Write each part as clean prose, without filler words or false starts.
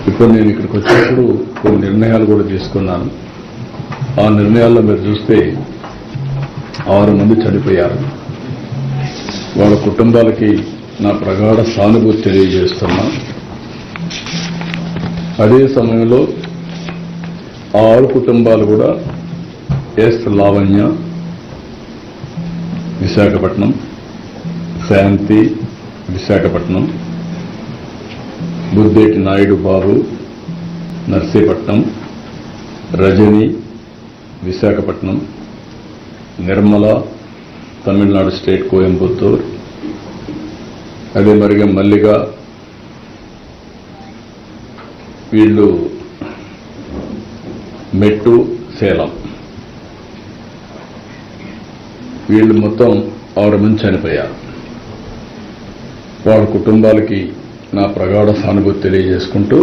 ఇప్పుడు నేను ఇక్కడికి వచ్చినప్పుడు కొన్ని నిర్ణయాలు కూడా తీసుకున్నాను. ఆ నిర్ణయాల్లో మీరు చూస్తే 6 మంది చనిపోయారు. వాళ్ళ కుటుంబాలకి నా ప్రగాఢ సానుభూతి తెలియజేస్తున్నా. అదే సమయంలో 6 కుటుంబాలు కూడా ఎస్ లావణ్య విశాఖపట్నం, శాంతి విశాఖపట్నం, బుద్ధేటి నాయుడు బాబు నర్సీపట్నం, రజని విశాఖపట్నం, నిర్మల తమిళనాడు స్టేట్ కోయంబత్తూర్, అదే మరిగా మల్లిగా వీళ్ళు మెట్టు సేలం, వీళ్ళు మొత్తం 6 మంది చనిపోయారు. వాళ్ళ కుటుంబాలకి నా ప్రగాఢ సానుభూతి తెలియజేసుకుంటూ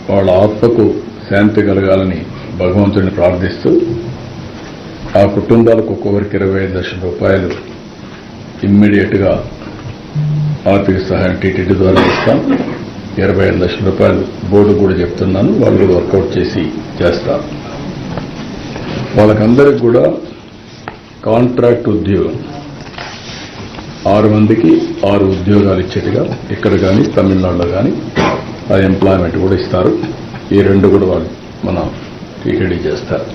వాళ్ళ ఆత్మకు శాంతి కలగాలని భగవంతుడిని ప్రార్థిస్తూ ఆ కుటుంబాలకు ఒక్కొక్కరికి 25 లక్షల రూపాయలు ఇమ్మీడియట్గా ఆర్థిక సహాయం టీటీడీ ద్వారా ఇస్తాం. 25 లక్షల రూపాయలు బోర్డు కూడా చెప్తున్నాను, వాళ్ళు కూడా వర్కౌట్ చేస్తారు. వాళ్ళకందరికి కూడా కాంట్రాక్ట్ ఉద్యోగం 6 మందికి 6 ఉద్యోగాలు ఇచ్చేట్టుగా ఇక్కడ కానీ తమిళనాడులో కానీ ఆ ఎంప్లాయ్మెంట్ కూడా ఇస్తారు. ఈ 2 కూడా వాళ్ళు మన టీటీడీ చేస్తారు.